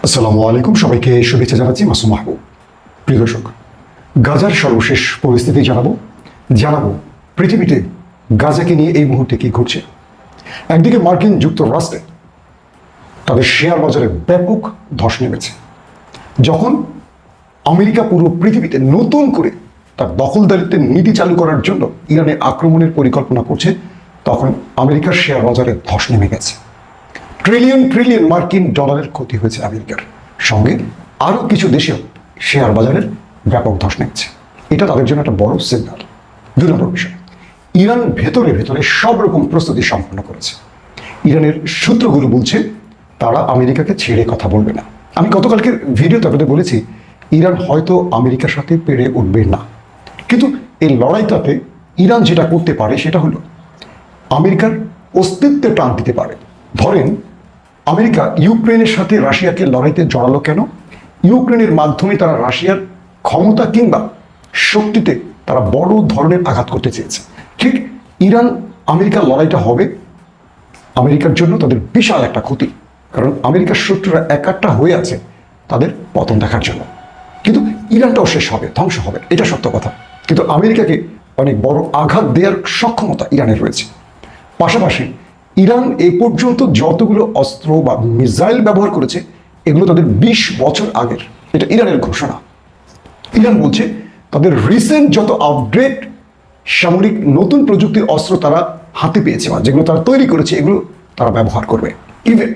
আসসালামু আলাইকুম, সবাইকে শুভেচ্ছা জানাচ্ছি। মাসুম মাহবুব। প্রিয় দর্শক, গাজার সর্বশেষ পরিস্থিতি জানাবো পৃথিবীতে গাজাকে নিয়ে এই মুহূর্তে কি ঘটছে। একদিকে মার্কিন যুক্তরাষ্ট্রে তাদের শেয়ার বাজারে ব্যাপক ধস নেমেছে। যখন আমেরিকা পুরো পৃথিবীতে নতুন করে তার দখলদারিত্বের নীতি চালু করার জন্য ইরানে আক্রমণের পরিকল্পনা করছে, তখন আমেরিকার শেয়ার বাজারে ধস নেমে গেছে। ট্রিলিয়ন ট্রিলিয়ন মার্কিন ডলারের ক্ষতি হয়েছে আমেরিকার, সঙ্গে আরও কিছু দেশেও শেয়ার বাজারের ব্যাপক ধস নেমেছে। এটা তাদের জন্য একটা বড় সিগন্যাল। 2 নম্বর বিষয়, ইরান ভেতরে ভেতরে সব রকম প্রস্তুতি সম্পন্ন করেছে। ইরানের সূত্রগুলো বলছে তারা আমেরিকাকে ছেড়ে কথা বলবে না। আমি গতকালকের ভিডিওতে আপনাদের বলেছি ইরান হয়তো আমেরিকার সাথে পেরে উঠবে না, কিন্তু এই লড়াইটাতে ইরান যেটা করতে পারে সেটা হলো আমেরিকার অস্তিত্বে টান দিতে পারে। ধরেন আমেরিকা ইউক্রেনের সাথে রাশিয়াকে লড়াইতে জড়ালো কেন? ইউক্রেনের মাধ্যমে তারা রাশিয়ার ক্ষমতা কিংবা শক্তিতে তারা বড় ধরনের আঘাত করতে চেয়েছে। ঠিক ইরান আমেরিকার লড়াইটা হবে আমেরিকার জন্য তাদের বিশাল একটা ক্ষতি, কারণ আমেরিকার শত্রুরা একাট্টা হয়ে আছে তাদের পতন দেখার জন্য। কিন্তু ইরানটাও শেষ হবে, ধ্বংস হবে, এটা সত্য কথা। কিন্তু আমেরিকাকে অনেক বড় আঘাত দেওয়ার সক্ষমতা ইরানের রয়েছে। পাশাপাশি ইরান এ পর্যন্ত যতগুলো অস্ত্র বা মিসাইল ব্যবহার করেছে এগুলো তাদের 20 বছর আগের। এটা ইরানের ঘোষণা। ইরান বলছে তাদের রিসেন্ট যত আপডেট সামরিক নতুন প্রযুক্তির অস্ত্র তারা হাতে পেয়েছে বা যেগুলো তারা তৈরি করেছে এগুলো তারা ব্যবহার করবে। ইভেন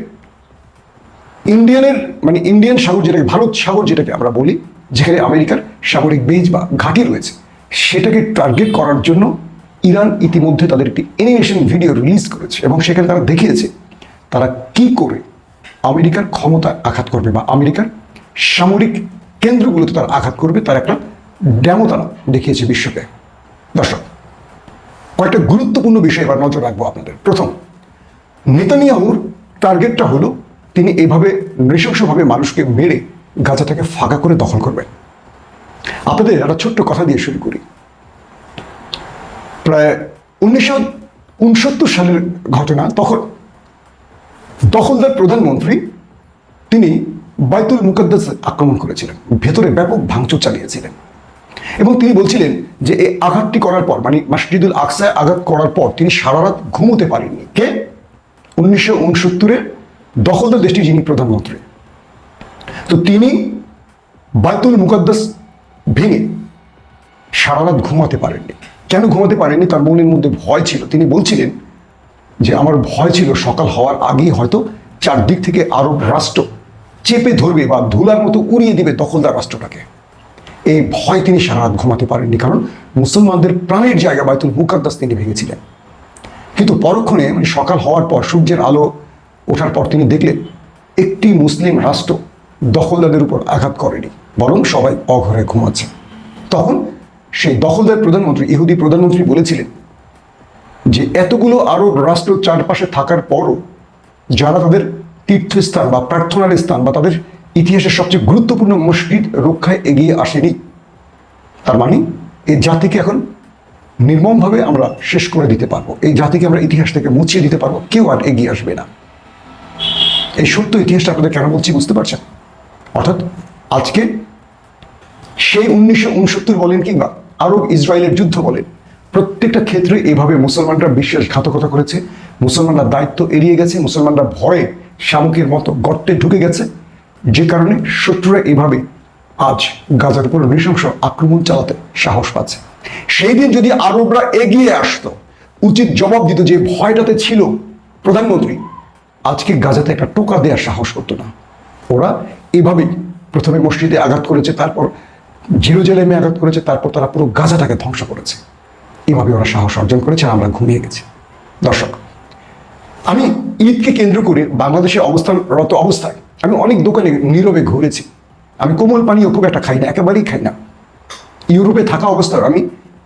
ইন্ডিয়ান সাগর, যেটাকে ভারত সাগর যেটাকে আমরা বলি, যেখানে আমেরিকার সামরিক বেজ বা ঘাঁটি রয়েছে, সেটাকে টার্গেট করার জন্য ইরান ইতিমধ্যে তাদের একটি অ্যানিমেশন ভিডিও রিলিজ করেছে এবং সেখানে তারা দেখিয়েছে তারা কি করে আমেরিকার ক্ষমতায় আঘাত করবে বা আমেরিকার সামরিক কেন্দ্রগুলোতে তারা আঘাত করবে, তার একটা ডেমো তারা দেখিয়েছে বিশ্বকে। দর্শক, কয়েকটা গুরুত্বপূর্ণ বিষয় এবার নজর রাখবো আপনাদের। প্রথম, নেতানিয়াহুর টার্গেটটা হলো তিনি এইভাবে নৃশংসভাবে মানুষকে মেরে গাজাটাকে ফাঁকা করে দখল করবেন। আপনাদের একটা ছোট্ট কথা দিয়ে শুরু করি। প্রায় 1969 সালের ঘটনা। তখন দখলদার প্রধানমন্ত্রী তিনি বাইতুল মুকাদ্দাস আক্রমণ করেছিলেন, ভেতরে ব্যাপক ভাঙচুর চালিয়েছিলেন এবং তিনি বলছিলেন যে এই আঘাতটি করার পর, মসজিদুল আকসায় আঘাত করার পর তিনি সারা রাত ঘুমোতে পারেননি। কে? 1969 দখলদার দেশটির যিনি প্রধানমন্ত্রী। তো তিনি বাইতুল মুকাদ্দাস ভেঙে সারা রাত ঘুমাতে পারেননি। কেন ঘুমাতে পারেননি? তার মনের মধ্যে ভয় ছিল। তিনি বলছিলেন যে আমার ভয় ছিল সকাল হওয়ার আগেই হয়তো চারদিক থেকে আরব রাষ্ট্র চেপে ধরবে বা ধুলার মতো উড়িয়ে দিবে দখলদার রাষ্ট্রটাকে। এই ভয় তিনি সারা রাত ঘুমাতে পারেননি, কারণ মুসলমানদের প্রাণের জায়গা বাইতুল মুকাদ্দাস তিনি ভেঙেছিলেন। কিন্তু পরক্ষণে সকাল হওয়ার পর, সূর্যের আলো ওঠার পর তিনি দেখলেন একটি মুসলিম রাষ্ট্র দখলদারদের উপর আঘাত করেনি, বরং সবাই অঘরে ঘুমাচ্ছে। তখন সেই দখলদার প্রধানমন্ত্রী, ইহুদি প্রধানমন্ত্রী বলেছিলেন যে এতগুলো আরব রাষ্ট্র চারপাশে থাকার পরও যারা তাদের তীর্থস্থান বা প্রার্থনার স্থান বা তাদের ইতিহাসের সবচেয়ে গুরুত্বপূর্ণ মসজিদ রক্ষায় এগিয়ে আসেনি, তার মানে এই জাতিকে এখন নির্মমভাবে আমরা শেষ করে দিতে পারবো, এই জাতিকে আমরা ইতিহাস থেকে মুছিয়ে দিতে পারবো, কেউ আর এগিয়ে আসবে না। এই সত্য ইতিহাসটা আপনাদের কেন বলছি বুঝতে পারছেন? অর্থাৎ আজকে সেই 1969 বলেন কিংবা আরব ইসরায়েলের যুদ্ধ বলেন, প্রত্যেকটা ক্ষেত্রে এভাবে মুসলমানরা বিশ্বাসঘাতকতা করেছে, মুসলমানরা দায়িত্ব এড়িয়ে গেছে, মুসলমানরা ভয়ে শামুকের মতো গর্তে ঢুকে গেছে, যে কারণে শত্রুরা এভাবে আজ গাজার উপর নৃশংস আক্রমণ চালাতে সাহস পাচ্ছে। সেই দিন যদি আরবরা এগিয়ে আসতো, উচিত জবাব দিত যে ভয়টাতে ছিল প্রধানমন্ত্রী, আজকে গাজাতে একটা টোকা দেওয়ার সাহস করতো না। ওরা এভাবেই প্রথমে মসজিদে আঘাত করেছে, তারপর জেরুজালেমে আঘাত করেছে, তারপর তারা পুরো গাজাটাকে ধ্বংস করেছে। এভাবে ওরা সাহস অর্জন করেছে, আমরা ঘুমিয়ে গেছি। দর্শক, আমি ঈদকে কেন্দ্র করে বাংলাদেশে অবস্থানরত অবস্থায় আমি অনেক দোকানে নীরবে ঘুরেছি। আমি কোমল পানীয় খুব একটা খাই না, একেবারেই খাই না। ইউরোপে থাকা অবস্থায় আমি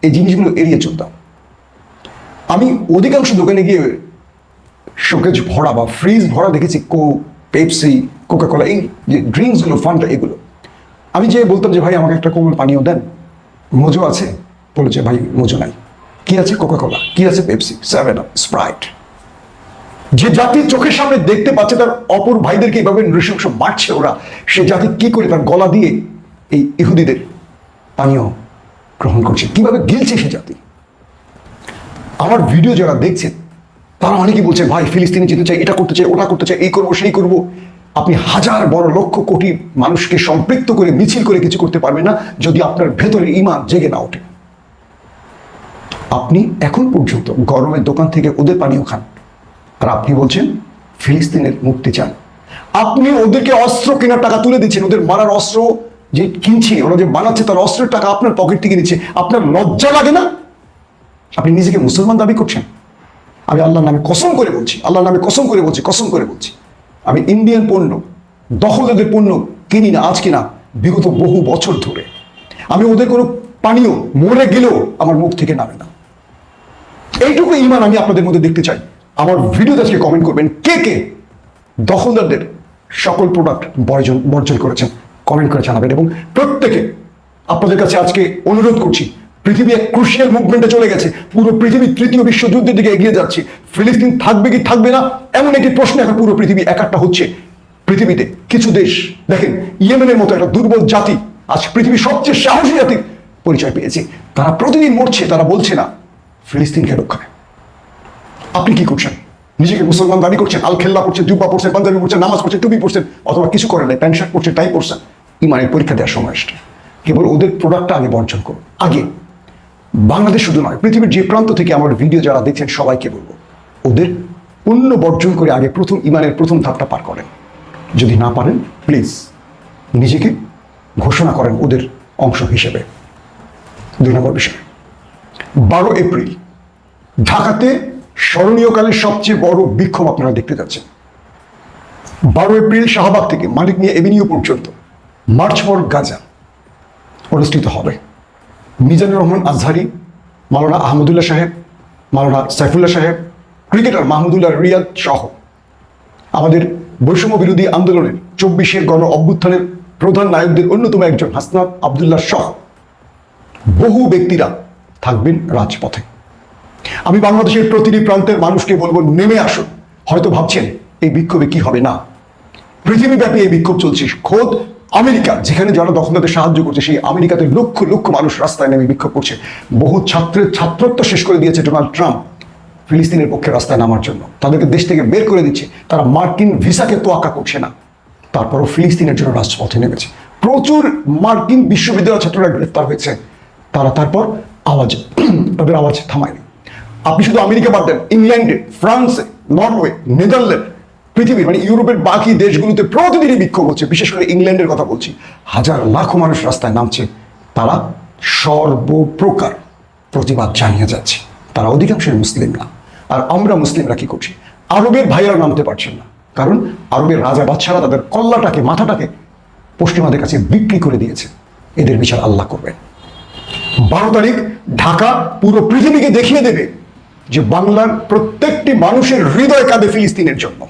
এই জিনিসগুলো এড়িয়ে চলতাম। আমি অধিকাংশ দোকানে গিয়ে শোকেজ ভরা বা ফ্রিজ ভরা দেখেছি পেপসি, কোকাকোলা, এই যে ড্রিঙ্কসগুলো, ফান্টা, এগুলো। আমি যে বলতাম যে ভাই আমাকে একটা কোমল পানীয় দেন, মোজো আছে? বলেছে ভাই মোজো নাই। কি আছে? কোকাকোলা। কি আছে? Pepsi, 7 up, Sprite. যে জাতি চোখের সামনে দেখতে পাচ্ছে তার অপর ভাইদেরকে এইভাবে নৃশংস মারছে ওরা, সে জাতি কি করে তার গলা দিয়ে এই ইহুদিদের পানীয় গ্রহণ করছে, কিভাবে গিলছে সে জাতি। আমার ভিডিও যারা দেখছেন তারা অনেকেই বলছে ভাই ফিলিস্তিনে যেতে চাই, এটা করতে চাই, ওটা করতে চাই, এই করবো সেই করবো। আপনি হাজার বড় লক্ষ কোটি মানুষকে সম্পৃক্ত করে মিছিল করে কিছু করতে পারবেন না যদি আপনার ভেতরে ঈমান জেগে না ওঠে। আপনি এখন পর্যন্ত গরমের দোকান থেকে ওদের পানীয় খান, আর আপনি বলছেন ফিলিস্তিনের মুক্তি চান। আপনি ওদেরকে অস্ত্র কেনার টাকা তুলে দিচ্ছেন, ওদের মারার অস্ত্র যে কিনছে, ওরা যে বানাচ্ছে তার অস্ত্রের টাকা আপনার পকেট থেকে নিচ্ছে। আপনার লজ্জা লাগে না? আপনি নিজেকে মুসলমান দাবি করছেন? আমি আল্লাহর নামে কসম করে বলছি, আল্লাহর নামে কসম করে বলছি, কসম করে বলছি, আমি ইন্ডিয়ান পণ্য, দখলদারদের পণ্য কিনি না, আজ কিনা বিগত বহু বছর ধরে। আমি ওদের কোনো পানীয় মরে গেলেও আমার মুখ থেকে নামে না। এইটুকু ঈমান আমি আপনাদের মধ্যে দেখতে চাই। আমার ভিডিওতে আজকে কমেন্ট করবেন কে কে দখলদারদের সকল প্রোডাক্ট বর্জন করেছেন, কমেন্ট করে জানাবেন। এবং প্রত্যেকে আপনাদের কাছে আজকে অনুরোধ করছি, পৃথিবী এক ক্রুশিয়াল মুভমেন্টে চলে গেছে, পুরো পৃথিবী তৃতীয় বিশ্বযুদ্ধের দিকে এগিয়ে যাচ্ছে। ফিলিস্তিন থাকবে কি থাকবে না এমন একটি প্রশ্ন এখন পুরো পৃথিবী একাট্টা হচ্ছে। পৃথিবীতে কিছু দেশ দেখেন, ইয়েমেনের মতো একটা দুর্বল জাতি আজ পৃথিবীর সবচেয়ে সাহসী জাতির পরিচয় পেয়েছে। তারা প্রতিদিন মরছে, তারা বলছে না ফিলিস্তিনকে রক্ষায়। আপনি কি করছেন? নিজেকে মুসলমান দাবি করছেন, আল খেল্লা করছেন, জুব্বা পড়ছেন, পাঞ্জাবি পড়ছেন, নামাজ পড়ছেন, টুপি পড়ছেন, অথবা কিছু করেন নাই, প্যান্ট শার্ট পড়ছেন, টাই পড়ছেন। ইমানের পরীক্ষা দেওয়ার সময় আসছে। কেবল ওদের প্রোডাক্টটা আগে বর্জন করুন। আগে বাংলাদেশ শুধু নয়, পৃথিবীর যে প্রান্ত থেকে আমার ভিডিও যারা দেখছেন সবাইকে বলবো, ওদের পণ্য বর্জন করে আগে প্রথম ইমানের প্রথম ধাপটা পার করেন। যদি না পারেন প্লিজ নিজেকে ঘোষণা করেন ওদের অংশ হিসেবে। 2 নম্বর বিষয়, 12 এপ্রিল ঢাকাতে স্মরণীয়কালের সবচেয়ে বড় বিক্ষোভ আপনারা দেখতে যাচ্ছেন। 12 এপ্রিল শাহবাগ থেকে মালিক মিয়া এভিনিউ পর্যন্ত মার্চ ফর গাজা অনুষ্ঠিত হবে। মিজানুর রহমান আজহারি, মাওলানা আহমদুল্লাহ সাহেব, মাওলানা সাইফুল্লাহ সাহেব, ক্রিকেটার মাহমুদুল্লাহ রিয়াদ সহ আমাদের বৈষম্য বিরোধী আন্দোলনের 24-এর গণ অভ্যুত্থানের প্রধান নায়কদের অন্যতম একজন হাসনাত আবদুল্লাহ সহ বহু ব্যক্তিরা থাকবেন রাজপথে। আমি বাংলাদেশের প্রতিটি প্রান্তের মানুষকে বলবো নেমে আসুন। হয়তো ভাবছেন এই বিক্ষোভে কি হবে, না, পৃথিবীব্যাপী এই বিক্ষোভ চলছে। খোদ আমেরিকা, যেখানে যারা দখলদারদের সাহায্য করছে, সেই আমেরিকাতে লক্ষ লক্ষ মানুষ রাস্তায় নেমে বিক্ষোভ করছে। বহু ছাত্রের ছাত্রত্ব শেষ করে দিয়েছে ডোনাল্ড ট্রাম্প ফিলিস্তিনের পক্ষে রাস্তায় নামার জন্য। তাদেরকে দেশ থেকে বের করে দিচ্ছে, তারা মার্কিন ভিসাকে তোয়াক্কা করছে না, তারপরও ফিলিস্তিনের জন্য রাজপথে নেমেছে। প্রচুর মার্কিন বিশ্ববিদ্যালয় ছাত্ররা গ্রেফতার হয়েছে, তারা তারপর তাদের আওয়াজ থামায়নি। আপনি শুধু আমেরিকা বাদ দেন, ইংল্যান্ডে, ফ্রান্সে, নরওয়ে, নেদারল্যান্ড, পৃথিবীর মানে ইউরোপের বাকি দেশগুলোতে প্রতিদিনই বিক্ষোভ হচ্ছে। বিশেষ করে ইংল্যান্ডের কথা বলছি, হাজার লাখো মানুষ রাস্তায় নামছে, তারা সর্বপ্রকার প্রতিবাদ জানিয়ে যাচ্ছে। তারা অধিকাংশই মুসলিম না। আর আমরা মুসলিমরা কি করছি? আরবের ভাইয়েরা নামতে পারছেন না, কারণ আরবের রাজা বাদশারা তাদের কল্লাটাকে, মাথাটাকে পশ্চিমাদের কাছে বিক্রি করে দিয়েছে। এদের বিচার আল্লাহ করবেন। 12 তারিখ ঢাকা পুরো পৃথিবীকে দেখিয়ে দেবে যে বাংলার প্রত্যেকটি মানুষের হৃদয় কাঁদে ফিলিস্তিনের জন্য।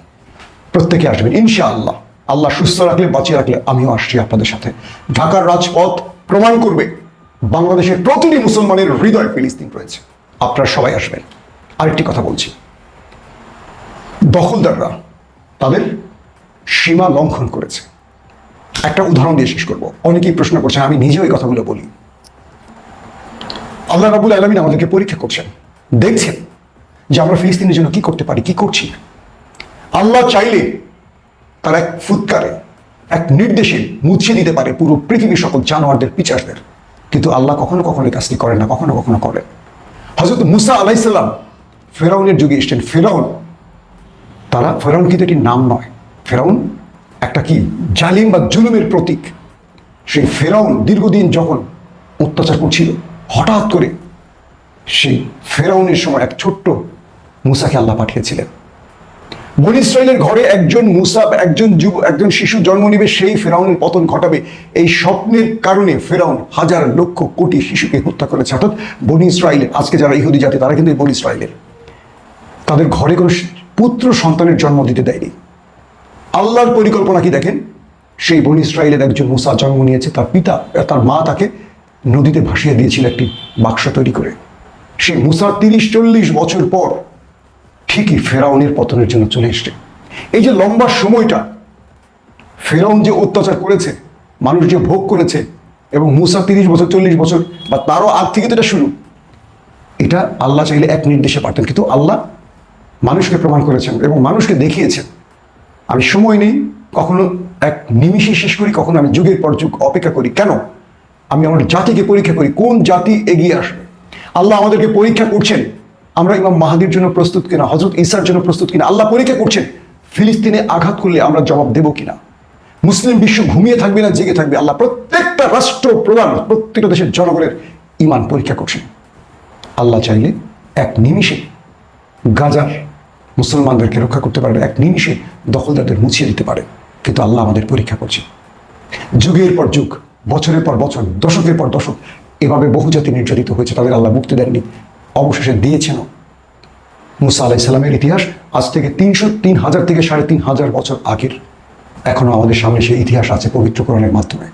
প্রত্যেকে আসবেন ইনশাআল্লাহ। আল্লাহ সুস্থ রাখলে, বাঁচিয়ে রাখলে আমিও আসছি আপনাদের সাথে। ঢাকার রাজপথ প্রমাণ করবে বাংলাদেশের প্রতিটি মুসলমানের হৃদয় ফিলিস্তিন রয়েছে। আপনারা সবাই আসবেন। আরেকটি কথা বলছি, দখলদাররা তাদের সীমা লঙ্ঘন করেছে। একটা উদাহরণ দিয়ে শেষ করব। অনেকেই প্রশ্ন করছেন, আমি নিজেও এই কথাগুলো বলি। আল্লাহ রাব্বুল আলামিন আমাদেরকে পরীক্ষা করছেন, দেখছেন যে আমরা ফিলিস্তিনের জন্য কি করতে পারি, কি করছি। আল্লাহ চাইলে তার এক ফুৎকারে, এক নির্দেশে মুছে দিতে পারে পুরো পৃথিবীর সকল জানোয়ারদের, পিচাসদের, কিন্তু আল্লাহ কখনো কখনো এই কাজটি করেন না, কখনো কখনো করেন। হযরত মুসা আলাইহিস সালাম ফেরাউনের যুগে এসেছেন। ফেরাউন কিন্তু এটি নাম নয়, ফেরাউন একটা কি জালিম বা জুলুমের প্রতীক। সেই ফেরাউন দীর্ঘদিন যখন অত্যাচার করছিল, হঠাৎ করে সেই ফেরাউনের সময় এক ছোট্ট মুসাকে আল্লাহ পাঠিয়েছিলেন। বনী ইসরাইলের ঘরে একজন শিশু জন্ম নিবে, সেই ফেরাউনের পতন ঘটাবে। এই স্বপ্নের কারণে ফেরাউন হাজার লক্ষ কোটি শিশুকে হত্যা করেছে। অর্থাৎ বনী ইসরাইলের, আজকে যারা ইহুদি জাতি তারা কিন্তু বনী ইসরাইলের, তাদের ঘরে কোনো পুত্র সন্তানের জন্ম দিতে দেয়নি। আল্লাহর পরিকল্পনা কি দেখেন, সেই বনী ইসরাইলের একজন মুসা জন্ম নিয়েছে। তার মা তাকে নদীতে ভাসিয়ে দিয়েছিল একটি বাক্স তৈরি করে। সেই মুসা 30-40 বছর পর ঠিকই ফেরাউনের পতনের জন্য চলে এসছে। এই যে লম্বা সময়টা ফেরাউন যে অত্যাচার করেছে, মানুষ যে ভোগ করেছে, এবং মুসা 30 বছর 40 বছর বা তারও আগ থেকে তো এটা শুরু, এটা আল্লাহ চাইলে এক নির্দেশে পারতেন, কিন্তু আল্লাহ মানুষকে প্রমাণ করেছেন এবং মানুষকে দেখিয়েছেন আমি সময় নেই, কখনো এক নিমিষে শেষ করি, কখনো আমি যুগের পর যুগ অপেক্ষা করি। কেন? আমি আমার জাতিকে পরীক্ষা করি কোন জাতি এগিয়ে আসবে। আল্লাহ আমাদেরকে পরীক্ষা করছেন আমরা ইমাম মাহাদির জন্য প্রস্তুত কিনা, হযরত ঈসার জন্য প্রস্তুত কিনা। আল্লাহ পরীক্ষা করছেন ফিলিস্তিনে আঘাত করলে আমরা জবাব দেব কিনা। মুসলিম বিশ্ব ঘুমিয়ে থাকবে না জেগে থাকবে। আল্লাহ প্রত্যেকটা রাষ্ট্র প্রধান, প্রত্যেকটা দেশের জনগণের ইমান পরীক্ষা করছেন। আল্লাহ চাইলে এক নিমিষে গাজার মুসলমানদেরকে রক্ষা করতে পারেন, এক নিমিষে দখলদারদের মুছিয়ে দিতে পারে, কিন্তু আল্লাহ আমাদের পরীক্ষা করছে। যুগের পর যুগ, বছরের পর বছর, দশকের পর দশক এভাবে বহু জাতি নির্যাতিত হয়েছে, তাদের আল্লাহ মুক্তি দেননি, অবশেষে দিয়েছেন। মুসা আলাইহিস সালামের ইতিহাস আজ থেকে 3,000 থেকে 3,500 বছর আগের, এখনো আমাদের সামনে সেই ইতিহাস আছে পবিত্র কোরআনের মাধ্যমে।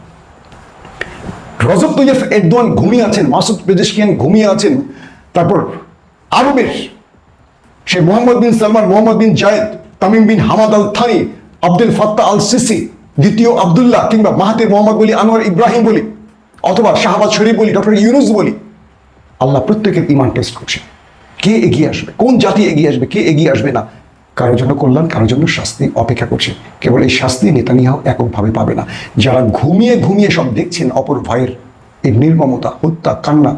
রজব তৈয়ব এরদোয়ান ঘুমিয়ে আছেন, মাসুদ পেজেশকিয়ান ঘুমিয়ে আছেন, তারপর আরবের সে Mohammed bin Salman, Mohammed bin Zayed, Tamim bin Hamad Al Thani, Abdel Fattah al Sisi, দ্বিতীয় আব্দুল্লাহ, কিংবা মাহাতির মোহাম্মদ বলি, আনোয়ার ইব্রাহিম বলি, অথবা শাহবাজ শরীফ বলি, ডক্টর ইউনুস বলি, আল্লাহ প্রত্যেকের ইমান টেস্ট করছে। কে এগিয়ে আসবে, কোন জাতি এগিয়ে আসবে, কে এগিয়ে আসবে না, কারোর জন্য কল্যাণ, কারোর জন্য শাস্তি অপেক্ষা করছে। কেবল এই শাস্তি নেতানিয়াহু এককভাবে পাবে না। যারা ঘুমিয়ে ঘুমিয়ে সব দেখছেন অপর ভাইয়ের এই নির্মমতা, হত্যা, কান্না,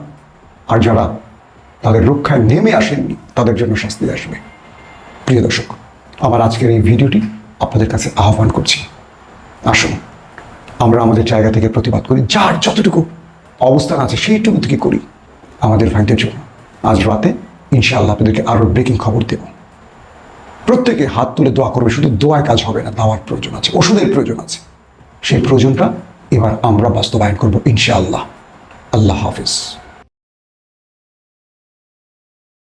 আর যারা তাদের রক্ষায় নেমে আসেননি, তাদের জন্য শাস্তি আসবে। প্রিয় দর্শক, আমার আজকের এই ভিডিওটি আপনাদের কাছে আহ্বান করছি, আসুন আমরা আমাদের জায়গা থেকে প্রতিবাদ করি, যার যতটুকু অবস্থান আছে সেইটুকু থেকে করি আমাদের ভাইদের জন্য। আজ রাতে ইনশাআল্লাহ আপনাদেরকে আরও ব্রেকিং খবর দেব। প্রত্যেকে হাত তুলে দোয়া করবে, শুধু দোয়ায় কাজ হবে না, দাওয়ার প্রয়োজন আছে, ওষুধের প্রয়োজন আছে। সেই প্রয়োজনটা এবার আমরা বাস্তবায়ন করব ইনশাআল্লাহ। আল্লাহ হাফিজ।